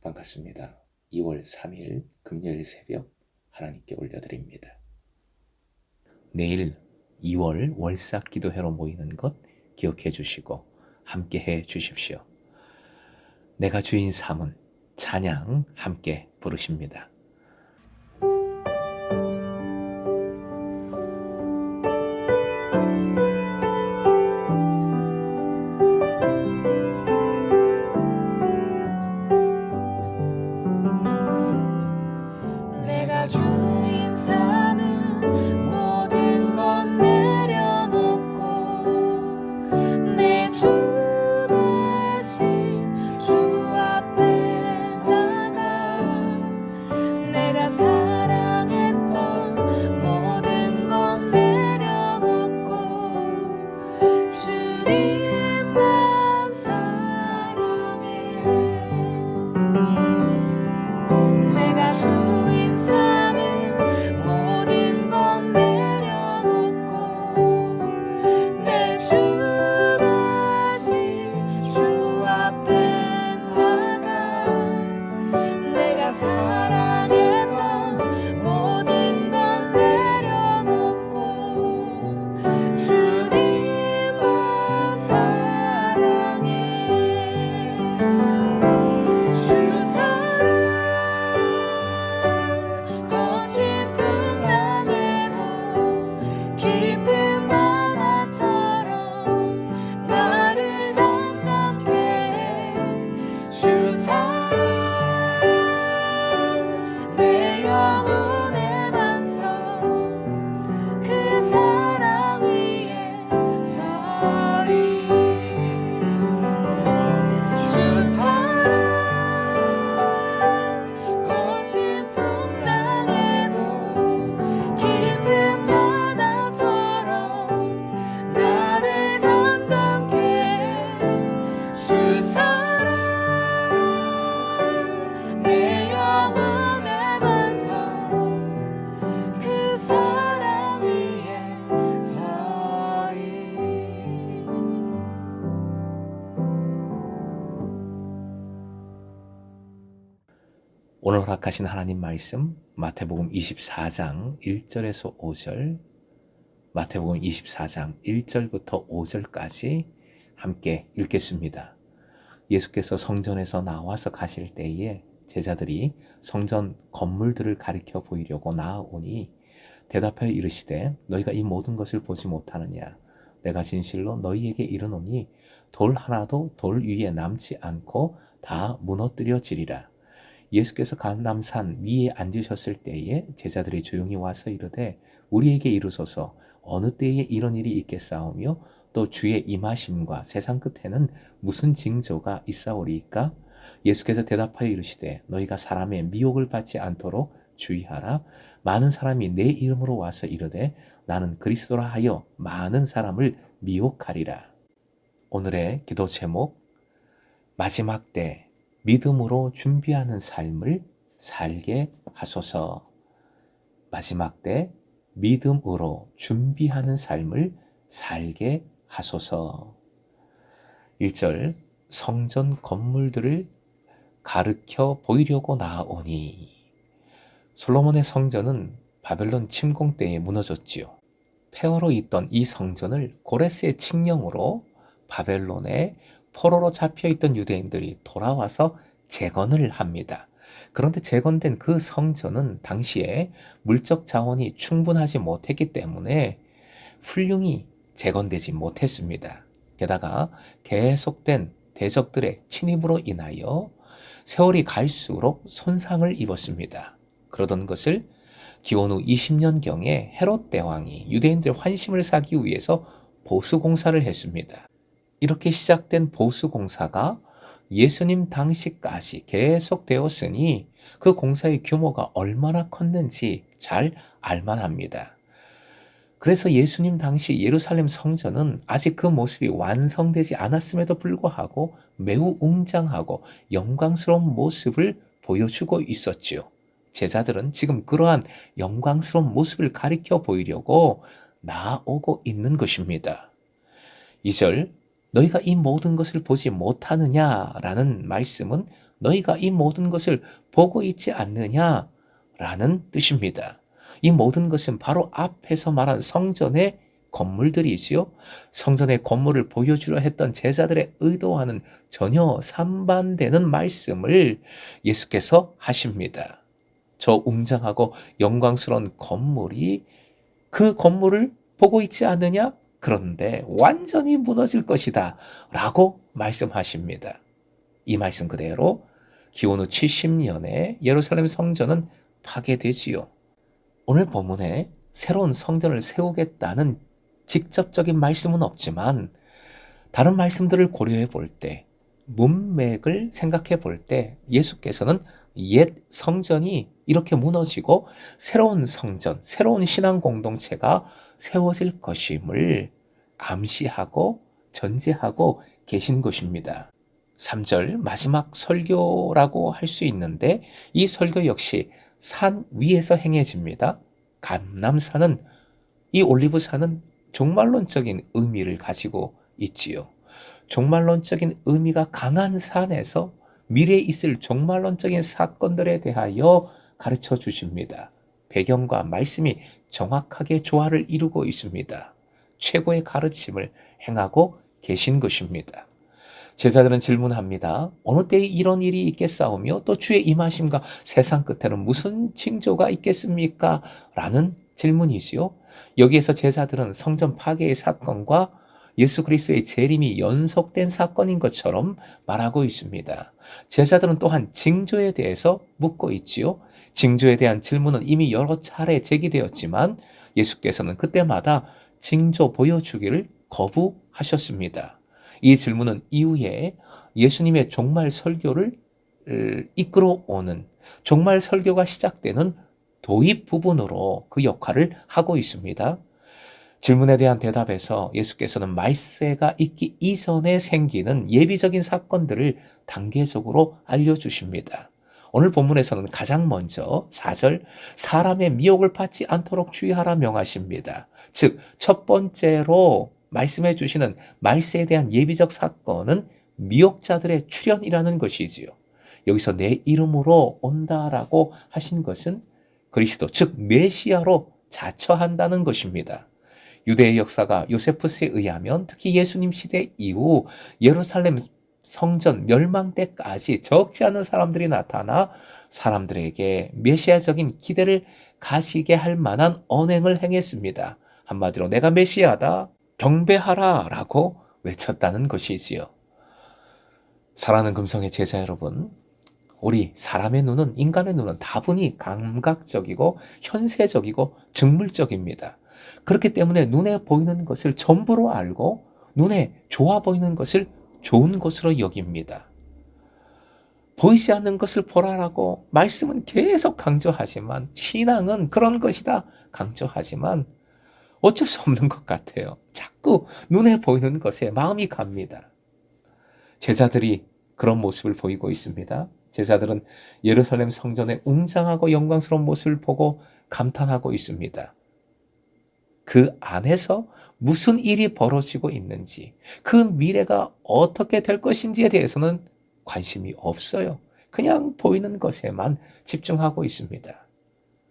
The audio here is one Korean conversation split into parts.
반갑습니다. 2월 3일 금요일 새벽 하나님께 올려드립니다. 내일 2월 월삭 기도회로 모이는 것 기억해 주시고 함께 해 주십시오. 내가 주인 삼은 찬양 함께 부르십니다. 내가 주인 삼은 모든 건 내려놓고 내 주 대신 주 앞에 나가 내가 사랑했던 모든 건 내려놓고 주님만 사랑해. 내가 주인 삼은 모든 건 내려놓고 내 주 대신 주 앞에 나가 내가 사랑했던 모든 건 내려놓고 주님만 사랑해. 주 사랑 거친 풍랑에도 깊은 바다처럼 나를 잠잠케 해. 주 사랑 내 영혼의 반석 그 사랑 위에 서리. 주 사랑 거친 풍랑에도 깊은 바다처럼 나를 잠잠케 해. 주 사랑 내 영혼의 반석 그 사랑 위에 서리. 오늘 허락하신 하나님 말씀 마태복음 24장 1절에서 5절, 마태복음 24장 1절부터 5절까지 함께 읽겠습니다. 예수께서 성전에서 나와서 가실 때에 제자들이 성전 건물들을 가리켜 보이려고 나아오니 대답하여 이르시되 너희가 이 모든 것을 보지 못하느냐? 내가 진실로 너희에게 이르노니 돌 하나도 돌 위에 남지 않고 다 무너뜨려지리라. 예수께서 감람산 위에 앉으셨을 때에 제자들이 조용히 와서 이르되 우리에게 이르소서 어느 때에 이런 일이 있겠사오며 또 주의 임하심과 세상 끝에는 무슨 징조가 있사오리이까? 예수께서 대답하여 이르시되 너희가 사람의 미혹을 받지 않도록 주의하라. 많은 사람이 내 이름으로 와서 이르되 나는 그리스도라 하여 많은 사람을 미혹하리라. 오늘의 기도 제목, 마지막 때 믿음으로 준비하는 삶을 살게 하소서. 마지막 때 믿음으로 준비하는 삶을 살게 하소서. 1절 성전 건물들을 가르쳐 보이려고 나아오니. 솔로몬의 성전은 바벨론 침공 때에 무너졌지요. 폐허로 있던 이 성전을 고레스의 칙령으로 바벨론에 포로로 잡혀있던 유대인들이 돌아와서 재건을 합니다. 그런데 재건된 그 성전은 당시에 물적 자원이 충분하지 못했기 때문에 훌륭히 재건되지 못했습니다. 게다가 계속된 대적들의 침입으로 인하여 세월이 갈수록 손상을 입었습니다. 그러던 것을 기원 후 20년경에 헤롯 대왕이 유대인들의 환심을 사기 위해서 보수공사를 했습니다. 이렇게 시작된 보수공사가 예수님 당시까지 계속되었으니 그 공사의 규모가 얼마나 컸는지 잘 알만합니다. 그래서 예수님 당시 예루살렘 성전은 아직 그 모습이 완성되지 않았음에도 불구하고 매우 웅장하고 영광스러운 모습을 보여주고 있었지요. 제자들은 지금 그러한 영광스러운 모습을 가리켜 보이려고 나아오고 있는 것입니다. 2절 너희가 이 모든 것을 보지 못하느냐라는 말씀은 너희가 이 모든 것을 보고 있지 않느냐라는 뜻입니다. 이 모든 것은 바로 앞에서 말한 성전의 건물들이지요. 성전의 건물을 보여주려 했던 제자들의 의도와는 전혀 상반되는 말씀을 예수께서 하십니다. 저 웅장하고 영광스러운 건물이 그 건물을 보고 있지 않느냐? 그런데 완전히 무너질 것이다 라고 말씀하십니다. 이 말씀 그대로 기원 후 70년에 예루살렘 성전은 파괴되지요. 오늘 본문에 새로운 성전을 세우겠다는 직접적인 말씀은 없지만 다른 말씀들을 고려해 볼 때, 문맥을 생각해 볼 때 예수께서는 옛 성전이 이렇게 무너지고 새로운 성전, 새로운 신앙 공동체가 세워질 것임을 암시하고 전제하고 계신 것입니다. 3절 마지막 설교라고 할 수 있는데 이 설교 역시 산 위에서 행해집니다. 감람산은, 이 올리브산은 종말론적인 의미를 가지고 있지요. 종말론적인 의미가 강한 산에서 미래에 있을 종말론적인 사건들에 대하여 가르쳐 주십니다. 배경과 말씀이 정확하게 조화를 이루고 있습니다. 최고의 가르침을 행하고 계신 것입니다. 제자들은 질문합니다. 어느 때에 이런 일이 있겠사오며 또 주의 임하심과 세상 끝에는 무슨 징조가 있겠습니까? 라는 질문이지요. 여기에서 제자들은 성전 파괴의 사건과 예수 그리스도의 재림이 연속된 사건인 것처럼 말하고 있습니다. 제자들은 또한 징조에 대해서 묻고 있지요. 징조에 대한 질문은 이미 여러 차례 제기되었지만 예수께서는 그때마다 징조 보여주기를 거부하셨습니다. 이 질문은 이후에 예수님의 종말 설교를 이끌어오는, 종말 설교가 시작되는 도입 부분으로 그 역할을 하고 있습니다. 질문에 대한 대답에서 예수께서는 말세가 있기 이전에 생기는 예비적인 사건들을 단계적으로 알려주십니다. 오늘 본문에서는 가장 먼저 4절 사람의 미혹을 받지 않도록 주의하라 명하십니다. 즉 첫 번째로 말씀해 주시는 말세에 대한 예비적 사건은 미혹자들의 출현이라는 것이지요. 여기서 내 이름으로 온다라고 하신 것은 그리스도 즉 메시아로 자처한다는 것입니다. 유대의 역사가 요세푸스에 의하면 특히 예수님 시대 이후 예루살렘 성전 멸망 때까지 적지 않은 사람들이 나타나 사람들에게 메시아적인 기대를 가지게 할 만한 언행을 행했습니다. 한마디로 내가 메시아다, 경배하라 라고 외쳤다는 것이지요. 사랑하는 금성의 제자 여러분, 우리 사람의 눈은, 인간의 눈은 다분히 감각적이고 현세적이고 직물적입니다. 그렇기 때문에 눈에 보이는 것을 전부로 알고 눈에 좋아 보이는 것을 좋은 것으로 여깁니다. 보이지 않는 것을 보라라고 말씀은 계속 강조하지만 신앙은 그런 것이다 강조하지만 어쩔 수 없는 것 같아요. 자꾸 눈에 보이는 것에 마음이 갑니다. 제자들이 그런 모습을 보이고 있습니다. 제자들은 예루살렘 성전의 웅장하고 영광스러운 모습을 보고 감탄하고 있습니다. 그 안에서 무슨 일이 벌어지고 있는지, 그 미래가 어떻게 될 것인지에 대해서는 관심이 없어요. 그냥 보이는 것에만 집중하고 있습니다.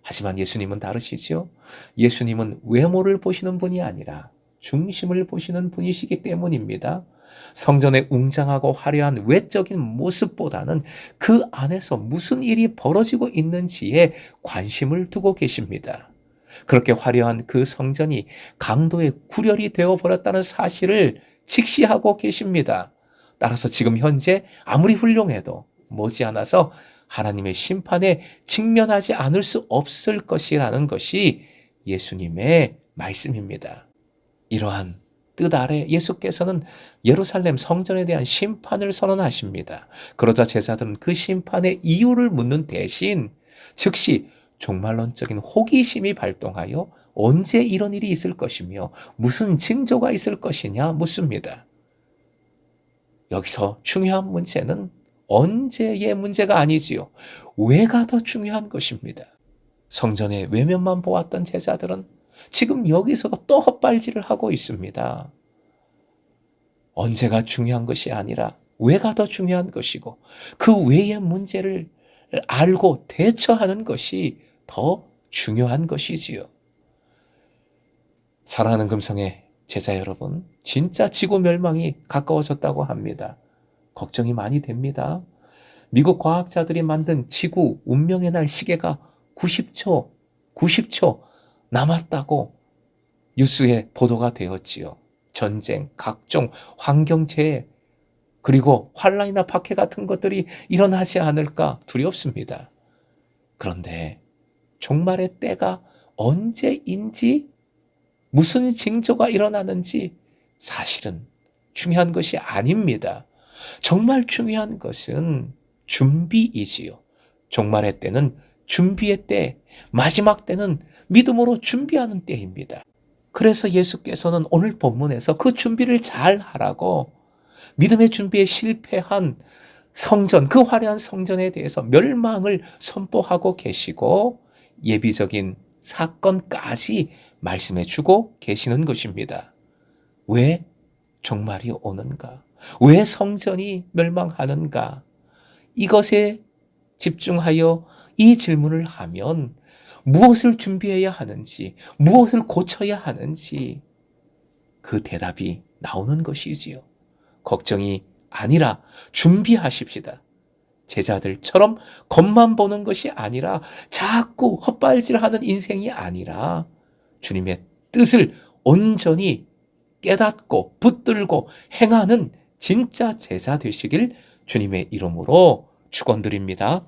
하지만 예수님은 다르시죠? 예수님은 외모를 보시는 분이 아니라 중심을 보시는 분이시기 때문입니다. 성전의 웅장하고 화려한 외적인 모습보다는 그 안에서 무슨 일이 벌어지고 있는지에 관심을 두고 계십니다. 그렇게 화려한 그 성전이 강도의 구렬이 되어버렸다는 사실을 직시하고 계십니다. 따라서 지금 현재 아무리 훌륭해도 머지않아서 하나님의 심판에 직면하지 않을 수 없을 것이라는 것이 예수님의 말씀입니다. 이러한 뜻 아래 예수께서는 예루살렘 성전에 대한 심판을 선언하십니다. 그러자 제자들은 그 심판의 이유를 묻는 대신 즉시 종말론적인 호기심이 발동하여 언제 이런 일이 있을 것이며 무슨 징조가 있을 것이냐 묻습니다. 여기서 중요한 문제는 언제의 문제가 아니지요. 왜가 더 중요한 것입니다. 성전의 외면만 보았던 제자들은 지금 여기서도 또 헛발질을 하고 있습니다. 언제가 중요한 것이 아니라 왜가 더 중요한 것이고 그 왜의 문제를 알고 대처하는 것이 더 중요한 것이지요. 사랑하는 금성의 제자 여러분, 진짜 지구 멸망이 가까워졌다고 합니다. 걱정이 많이 됩니다. 미국 과학자들이 만든 지구 운명의 날 시계가 90초 남았다고 뉴스에 보도가 되었지요. 전쟁, 각종 환경재해, 그리고 환란이나 박해 같은 것들이 일어나지 않을까 두렵습니다. 그런데 종말의 때가 언제인지, 무슨 징조가 일어나는지 사실은 중요한 것이 아닙니다. 정말 중요한 것은 준비이지요. 종말의 때는 준비의 때, 마지막 때는 믿음으로 준비하는 때입니다. 그래서 예수께서는 오늘 본문에서 그 준비를 잘 하라고 믿음의 준비에 실패한 성전, 그 화려한 성전에 대해서 멸망을 선포하고 계시고 예비적인 사건까지 말씀해 주고 계시는 것입니다. 왜 종말이 오는가? 왜 성전이 멸망하는가? 이것에 집중하여 이 질문을 하면 무엇을 준비해야 하는지, 무엇을 고쳐야 하는지 그 대답이 나오는 것이지요. 걱정이 아니라 준비하십시다. 제자들처럼 겉만 보는 것이 아니라 자꾸 헛발질하는 인생이 아니라 주님의 뜻을 온전히 깨닫고 붙들고 행하는 진짜 제자 되시길 주님의 이름으로 축원드립니다.